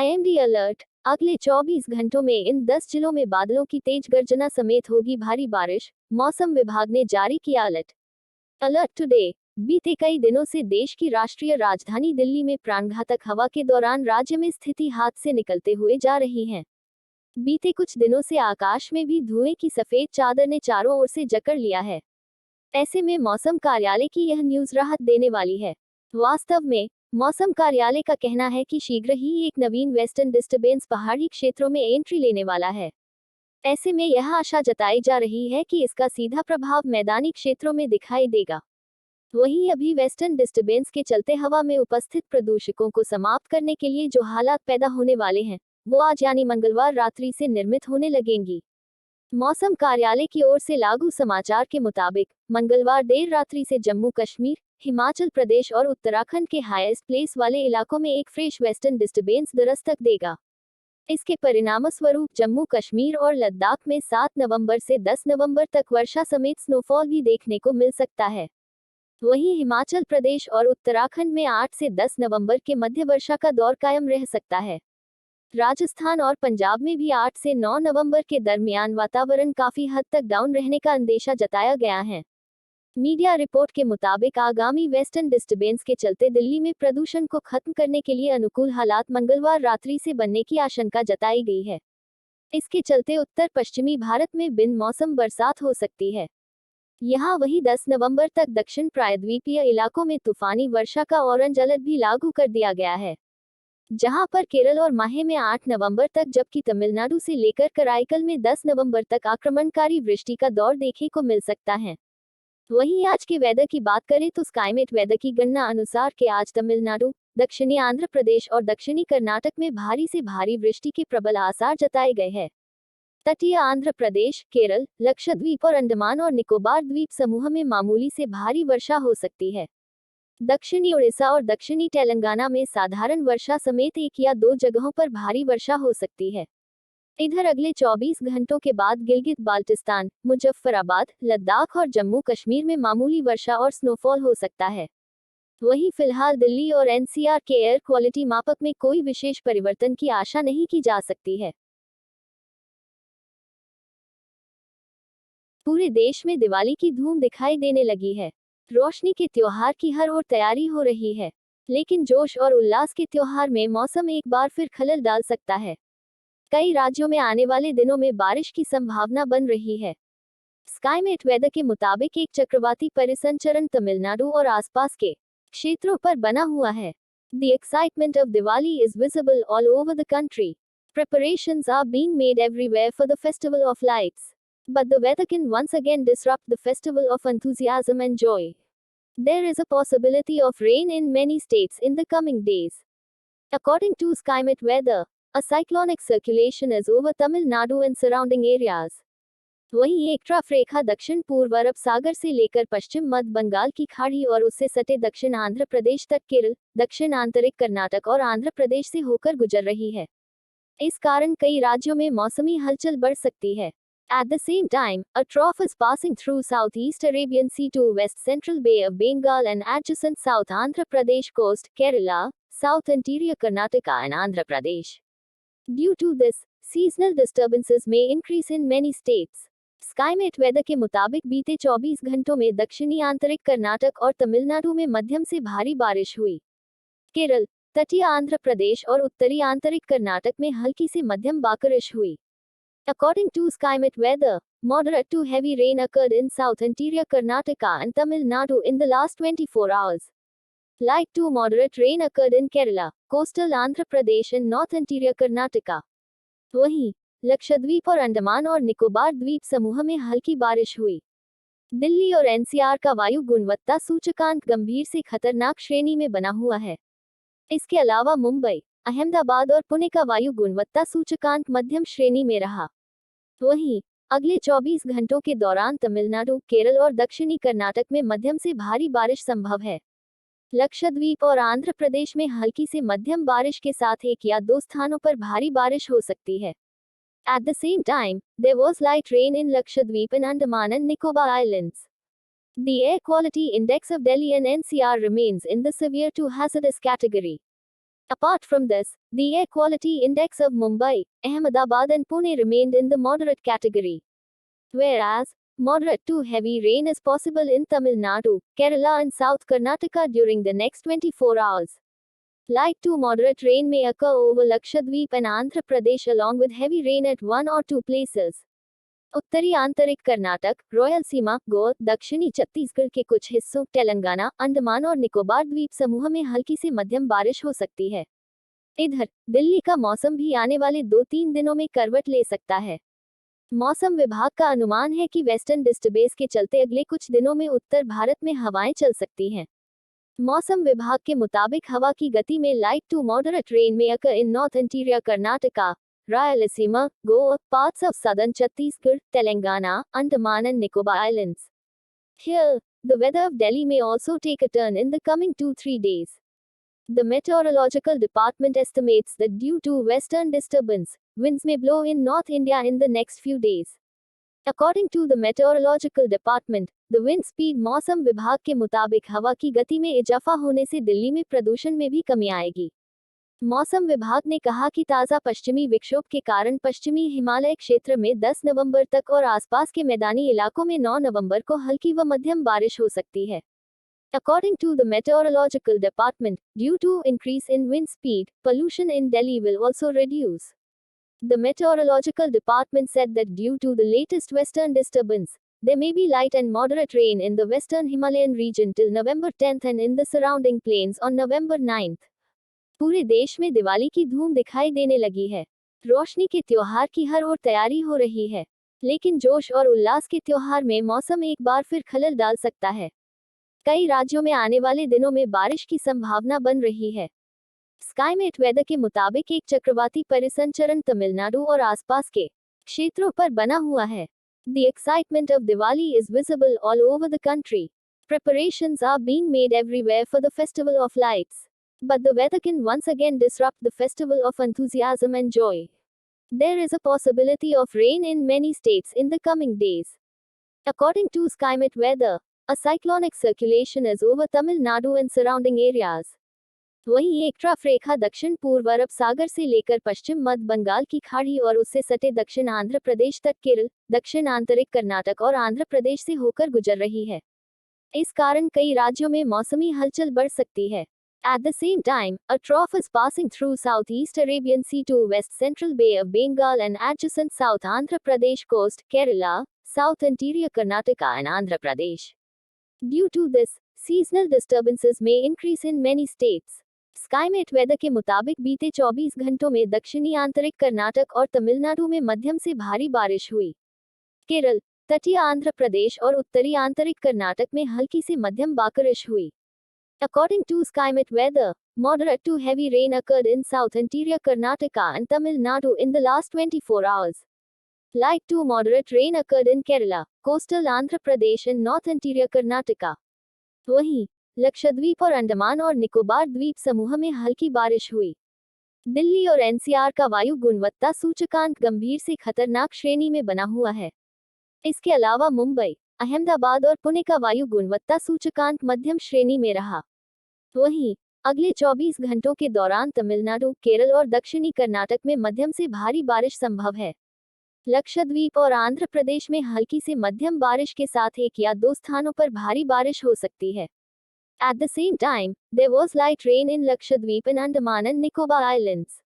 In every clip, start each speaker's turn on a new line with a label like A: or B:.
A: IMD alert. अगले 24 घंटों में इन 10 जिलों में बादलों की तेज गर्जना समेत होगी भारी बारिश, मौसम विभाग ने जारी किया अलर्ट। Alert today. बीते कई दिनों से देश की राष्ट्रीय राजधानी दिल्ली में प्राणघातक हवा के दौरान राज्य में स्थिति हाथ से निकलते हुए जा रही है। बीते कुछ दिनों से आकाश में भी धुएं की सफेद चादर ने चारों ओर से जकड़ लिया है। ऐसे में मौसम कार्यालय की यह न्यूज राहत देने वाली है। वास्तव में मौसम कार्यालय का कहना है कि शीघ्र ही एक नवीन वेस्टर्न डिस्टर्बेंस पहाड़ी क्षेत्रों में एंट्री लेने वाला है। ऐसे में यह आशा जताई जा रही है कि इसका सीधा प्रभाव मैदानी क्षेत्रों में दिखाई देगा। वहीं अभी वेस्टर्न डिस्टर्बेंस के चलते हवा में उपस्थित प्रदूषकों को समाप्त करने के लिए जो हालात पैदा होने वाले हैं, वो आज यानी मंगलवार रात्रि से निर्मित होने लगेंगी। मौसम कार्यालय की ओर से लागू समाचार के मुताबिक मंगलवार देर रात्रि से जम्मू कश्मीर, हिमाचल प्रदेश और उत्तराखंड के हाईएस्ट प्लेस वाले इलाकों में एक फ्रेश वेस्टर्न डिस्टर्बेंस दस्तक देगा। इसके परिणामस्वरूप जम्मू कश्मीर और लद्दाख में 7 नवंबर से 10 नवंबर तक वर्षा समेत स्नोफॉल भी देखने को मिल सकता है। वहीं हिमाचल प्रदेश और उत्तराखंड में 8 से 10 नवंबर के मध्य वर्षा का दौर कायम रह सकता है। राजस्थान और पंजाब में भी 8 से 9 नवंबर के दरमियान वातावरण काफी हद तक डाउन रहने का अंदेशा जताया गया है। मीडिया रिपोर्ट के मुताबिक आगामी वेस्टर्न डिस्टर्बेंस के चलते दिल्ली में प्रदूषण को खत्म करने के लिए अनुकूल हालात मंगलवार रात्रि से बनने की आशंका जताई गई है। इसके चलते उत्तर पश्चिमी भारत में बिन मौसम बरसात हो सकती है। यहाँ वहीं 10 नवंबर तक दक्षिण प्रायद्वीपीय इलाकों में तूफानी वर्षा का ऑरेंज अलर्ट भी लागू कर दिया गया है, जहां पर केरल और माहे में 8 नवंबर तक जबकि तमिलनाडु से लेकर कराईकल में 10 नवंबर तक आक्रमणकारी वृष्टि का दौर देखने को मिल सकता है। वहीं आज के वेदर की बात करें तो स्काईमेट वेदर की गणना अनुसार के आज तमिलनाडु, दक्षिणी आंध्र प्रदेश और दक्षिणी कर्नाटक में भारी से भारी वृष्टि के प्रबल आसार जताए गए हैं। तटीय आंध्र प्रदेश, केरल, लक्षद्वीप और अंडमान और निकोबार द्वीप समूह में मामूली से भारी वर्षा हो सकती है। दक्षिणी उड़ीसा और दक्षिणी तेलंगाना में साधारण वर्षा समेत 1 या 2 जगहों पर भारी वर्षा हो सकती है। इधर अगले 24 घंटों के बाद गिलगित बाल्टिस्तान, मुजफ्फराबाद, लद्दाख और जम्मू कश्मीर में मामूली वर्षा और स्नोफॉल हो सकता है। वहीं फिलहाल दिल्ली और एनसीआर के एयर क्वालिटी मापक में कोई विशेष परिवर्तन की आशा नहीं की जा सकती है। पूरे देश में दिवाली की धूम दिखाई देने लगी है। रोशनी के त्योहार की हर ओर तैयारी हो रही है, लेकिन जोश और उल्लास के त्योहार में मौसम एक बार फिर खलल डाल सकता है। कई राज्यों में आने वाले दिनों में बारिश की संभावना बन रही है। स्काईमेट वेदर के मुताबिक एक चक्रवाती परिसंचरण तमिलनाडु और आसपास के क्षेत्रों पर बना हुआ है। The excitement of Diwali is visible all over the country. Preparations are being made everywhere for the festival of lights. But the weather can once again disrupt the festival of enthusiasm and joy. There is a possibility of rain in many states in the coming days. According to Skymet Weather, a cyclonic circulation is over Tamil Nadu and surrounding areas. वहीं एक trough रेखा दक्षिण पूर्व अरब सागर से लेकर पश्चिम मध्य बंगाल की खाड़ी और उससे सटे दक्षिण आंध्र प्रदेश तक केरल, दक्षिण आंतरिक कर्नाटक और आंध्र प्रदेश से होकर गुजर रही है। इस कारण कई राज्यों में मौसमी हलचल बढ़ सकती है। At the same time, a trough is passing through southeast Arabian Sea to west central Bay of Bengal and adjacent South Andhra Pradesh coast, Kerala, South interior Karnataka and Andhra Pradesh. Due to this, seasonal disturbances may increase in many states. Skymet weather के मुताबिक बीते 24 घंटों में दक्षिणी आंतरिक कर्नाटक और तमिलनाडु में मध्यम से भारी बारिश हुई। केरल, तटीय आंध्र प्रदेश और उत्तरी आंतरिक कर्नाटक में हल्की से मध्यम बारिश हुई। According to Skymet Weather, moderate to heavy rain occurred in south interior Karnataka and Tamil Nadu in the last 24 hours. Light to moderate rain occurred in Kerala, coastal Andhra Pradesh and north interior Karnataka. वहीं लक्षद्वीप और अंडमान और निकोबार द्वीप समूह में हल्की बारिश हुई। दिल्ली और एनसीआर का वायु गुणवत्ता सूचकांक गंभीर से खतरनाक श्रेणी में बना हुआ है। इसके अलावा मुंबई, अहमदाबाद और पुणे का वायु गुणवत्ता सूचकांक मध्यम श्रेणी में रहा। वहीं अगले 24 घंटों के दौरान तमिलनाडु, केरल और दक्षिणी कर्नाटक में मध्यम से भारी बारिश संभव है। लक्षद्वीप और आंध्र प्रदेश में हल्की से मध्यम बारिश के साथ 1 या 2 स्थानों पर भारी बारिश हो सकती है। At the same time, there was light rain in Lakshadweep and Andaman and Nicobar Islands. The air quality index of Delhi and NCR remains in the severe to hazardous category. Apart from this, the air quality index of Mumbai, Ahmedabad, and Pune remained in the moderate category. Whereas, moderate to heavy rain is possible in Tamil Nadu, Kerala, and South Karnataka during the next 24 hours. Light to moderate rain may occur over Lakshadweep and Andhra Pradesh along with heavy rain at one or two places. उत्तरी आंतरिक Karnataka, royal सीमा, गोवा, दक्षिणी छत्तीसगढ़ के कुछ हिस्सों, तेलंगाना, अंडमान और निकोबार द्वीप समूह में हल्की से मध्यम बारिश हो सकती है। इधर दिल्ली का मौसम भी आने वाले 2-3 दिनों में करवट ले सकता है। मौसम विभाग का अनुमान है कि वेस्टर्न डिस्टर्बेंस के चलते अगले कुछ दिनों में उत्तर भारत में हवाएं चल सकती हैं। मौसम विभाग के मुताबिक हवा की गति में लाइट टू मॉडरेट रेन में occur in north interior Karnataka, Rayalaseema, Goa, parts of southern Chhattisgarh, Telangana, Andaman and Nicobar Islands. Here, the weather of Delhi may also take a turn in the coming 2-3 days. The meteorological department estimates that due to western disturbance, winds may blow in North India in the next few days. According to the meteorological department, the wind speed मौसम विभाग के मुताबिक हवा की गति में इजाफा होने से दिल्ली में प्रदूषण में भी कमी आएगी। मौसम विभाग ने कहा कि ताज़ा पश्चिमी विक्षोभ के कारण पश्चिमी हिमालय क्षेत्र में 10 नवंबर तक और आसपास के मैदानी इलाकों में 9 नवंबर को हल्की व मध्यम बारिश हो सकती है। According to the meteorological department, due to increase in wind speed, pollution in Delhi will also reduce. The meteorological department said that due to the latest western disturbance, there may be light and moderate rain in the western Himalayan region till November 10th and in the surrounding plains on November 9th. पूरे देश में दिवाली की धूम दिखाई देने लगी है। रोशनी के त्योहार की हर ओर तैयारी हो रही है, लेकिन जोश और उल्लास के त्योहार में मौसम एक बार फिर खलल डाल सकता है। कई राज्यों में आने वाले दिनों में बारिश की संभावना बन रही है। स्काईमेट वेदर के मुताबिक एक चक्रवाती परिसंचरण तमिलनाडु और आसपास के क्षेत्रों पर बना हुआ है। The excitement of Diwali is visible all over the country. Preparations are being made everywhere for the festival of lights. But the weather can once again disrupt the festival of enthusiasm and joy. There is a possibility of rain in many states in the coming days. According to SkyMet Weather, a cyclonic circulation is over Tamil Nadu and surrounding areas. वहीं एक trough रेखा दक्षिण पूर्व अरब सागर से लेकर पश्चिम मध्य बंगाल की खाड़ी और उससे सटे दक्षिण आंध्र प्रदेश तक केरल, दक्षिण आंतरिक कर्नाटक और आंध्र प्रदेश से होकर गुजर रही है। इस कारण कई राज्यों में मौसमी हलचल बढ़ सकती है। At the same time, a trough is passing through southeast Arabian Sea to west central Bay of Bengal and adjacent South Andhra Pradesh coast, Kerala, South interior Karnataka and Andhra Pradesh. Due to this, seasonal disturbances may increase in many states. SkyMet weather के मुताबिक बीते 24 घंटों में दक्षिणी आंतरिक कर्नाटक और तमिलनाडु में मध्यम से भारी बारिश हुई। केरल, तटीय आंध्र प्रदेश और उत्तरी आंतरिक कर्नाटक में हल्की से मध्यम बारिश हुई। According to SkyMet Weather, moderate to heavy rain occurred in south interior Karnataka and Tamil Nadu in the last 24 hours. Light to moderate rain occurred in Kerala, coastal Andhra Pradesh and north interior Karnataka. वहीं लक्षद्वीप और अंडमान और निकोबार द्वीप समूह में हल्की बारिश हुई। दिल्ली और एनसीआर का वायु गुणवत्ता सूचकांक गंभीर से खतरनाक श्रेणी में बना हुआ है। इसके अलावा मुंबई, अहमदाबाद और पुणे का वायु गुणवत्ता सूचकांक मध्यम श्रेणी में रहा। वहीं अगले 24 घंटों के दौरान तमिलनाडु, केरल और दक्षिणी कर्नाटक में मध्यम से भारी बारिश संभव है। लक्षद्वीप और आंध्र प्रदेश में हल्की से मध्यम बारिश के साथ 1 या 2 स्थानों पर भारी बारिश हो सकती है। At the same time, there was light rain in Lakshadweep and Andaman and Nicobar Islands.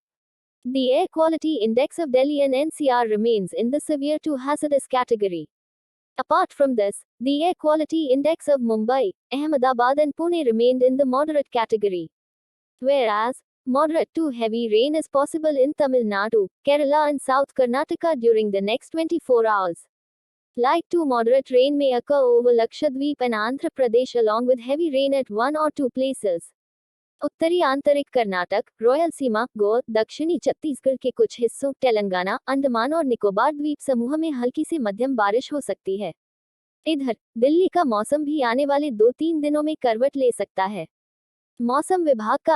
A: The air quality index of Delhi and NCR remains in the severe to hazardous category. Apart from this, the air quality index of Mumbai, Ahmedabad and Pune remained in the moderate category. Whereas, moderate to heavy rain is possible in Tamil Nadu, Kerala and South Karnataka during the next 24 hours. Light to moderate rain may occur over Lakshadweep and Andhra Pradesh along with heavy rain at 1 or 2 places. उत्तरी आंतरिक Karnataka, royal सीमा, गोवा, दक्षिणी छत्तीसगढ़ के कुछ हिस्सों, तेलंगाना, अंडमान और निकोबार द्वीप समूह में हल्की से मध्यम बारिश हो सकती है। इधर दिल्ली का मौसम भी आने वाले 2-3 दिनों में करवट ले सकता है। मौसम विभाग का